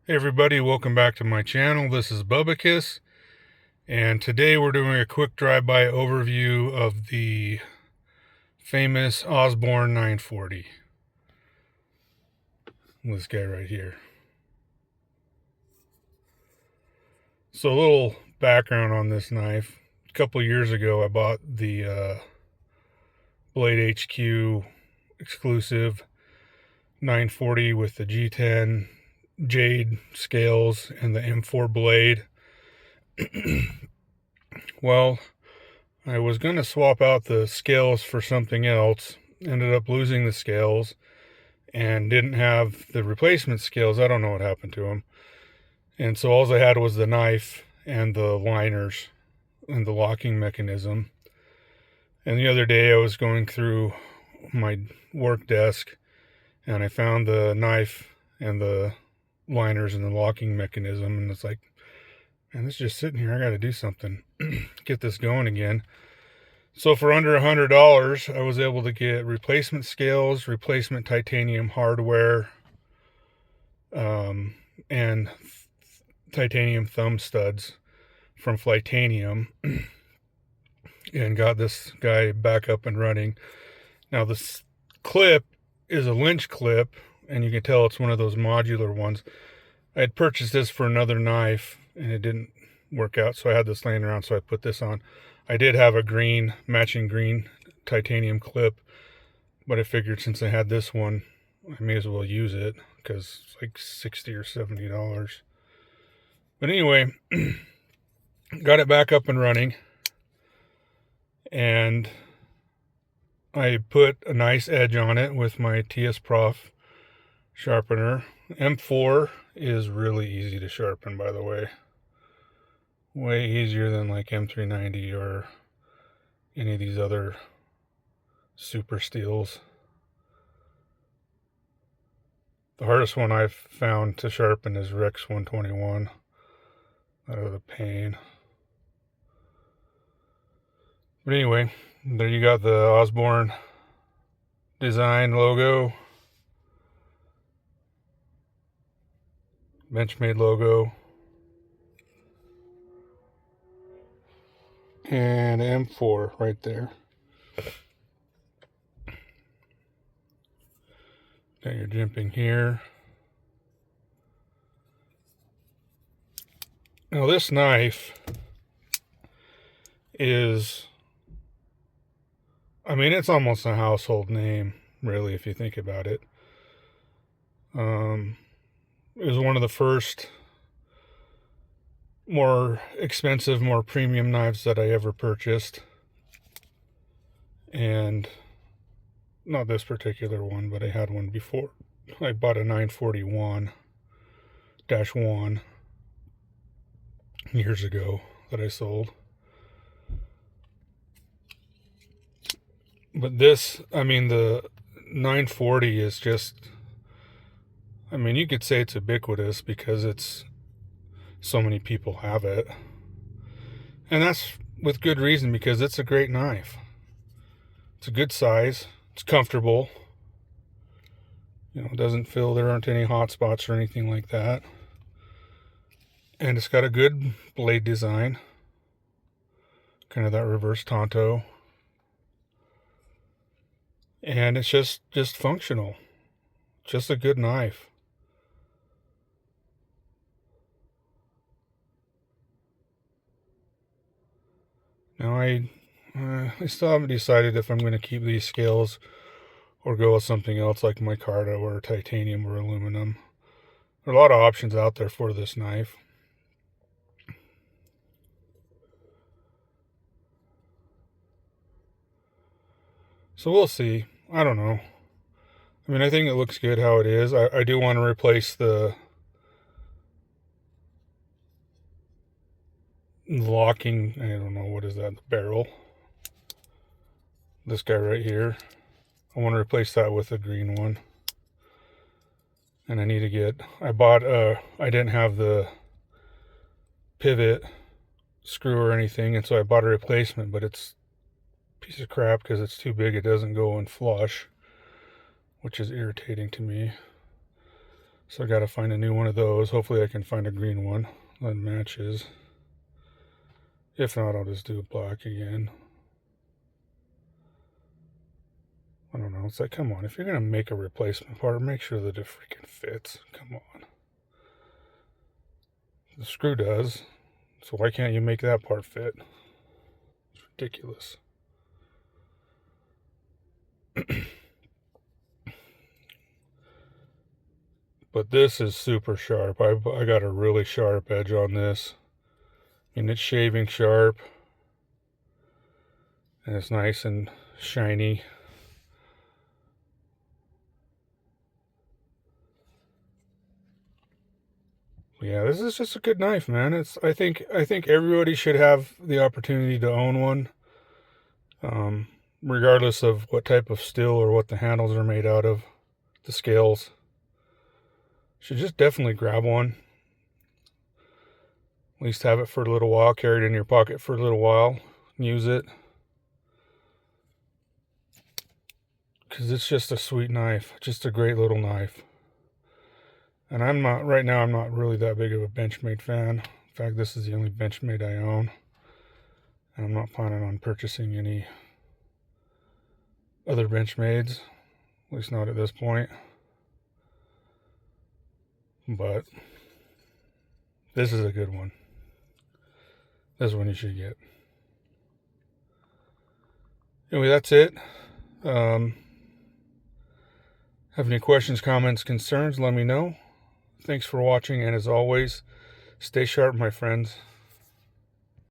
Hey everybody, welcome back to my channel. This is Bubba and today we're doing a quick drive-by overview of the famous Osborne 940. This guy right here. So a little background on this knife. A couple years ago I bought the Blade HQ exclusive 940 with the G10 jade scales and the M4 blade. Well, I was going to swap out the scales for something else, ended up losing the scales and didn't have the replacement scales. I don't know what happened to them. And so all I had was the knife and the liners and the locking mechanism. And the other day I was going through my work desk and I found the knife and the liners and the locking mechanism, and it's like, man, this is just sitting here. I got to do something, get this going again. So for under $100, I was able to get replacement scales, replacement titanium hardware, and titanium thumb studs from Flytanium, and got this guy back up and running. Now this clip is a Lynch clip, and you can tell it's one of those modular ones. I had purchased this for another knife and it didn't work out, so I had this laying around, so I put this on. I did have a green, matching green titanium clip, but I figured since I had this one, I may as well use it because it's like $60 or $70. But anyway, got it back up and running, and I put a nice edge on it with my TS Prof sharpener. M4 is really easy to sharpen, by the way. Way easier than like M390 or any of these other super steels. The hardest one I've found to sharpen is Rex 121. Out of the pain. But anyway, there you got the Osborne design logo, Benchmade logo, and M4 right there. Got your jimping here. Now this knife is, I mean, it's almost a household name, really, if you think about it. It was one of the first more expensive, more premium knives that I ever purchased. And not this particular one, but I had one before. I bought a 941-1 years ago that I sold. But this, I mean, the 940 is just, I mean, you could say it's ubiquitous because it's, so many people have it. And that's with good reason, because it's a great knife. It's a good size. It's comfortable. You know, it doesn't feel there aren't any hot spots or anything like that. And it's got a good blade design. Kind of that reverse Tonto. And it's just functional. Just a good knife. Now I still haven't decided if I'm going to keep these scales or go with something else like micarta or titanium or aluminum. There are a lot of options out there for this knife. So we'll see. I don't know. I mean, I think it looks good how it is. I do want to replace the locking, I don't know, what is that, the barrel. This guy right here. I want to replace that with a green one. And I need to get, I didn't have the pivot screw or anything, and so I bought a replacement, but it's a piece of crap because it's too big. It doesn't go in flush, which is irritating to me. So I got to find a new one of those. Hopefully I can find a green one that matches. If not, I'll just do black again. I don't know. It's like, come on. If you're going to make a replacement part, make sure that it freaking fits. Come on. The screw does. So why can't you make that part fit? It's ridiculous. But this is super sharp. I got a really sharp edge on this. And it's shaving sharp. And it's nice and shiny. Yeah, this is just a good knife, man. I think everybody should have the opportunity to own one. Regardless of what type of steel or what the handles are made out of, the scales. Should just definitely grab one. At least have it for a little while, carry it in your pocket for a little while, use it. Because it's just a sweet knife, just a great little knife. And right now I'm not really that big of a Benchmade fan. In fact, this is the only Benchmade I own. And I'm not planning on purchasing any other Benchmades, at least not at this point. But this is a good one. This one you should get. Anyway, that's it. Have any questions, comments, concerns, let me know. Thanks for watching, and as always, stay sharp, my friends.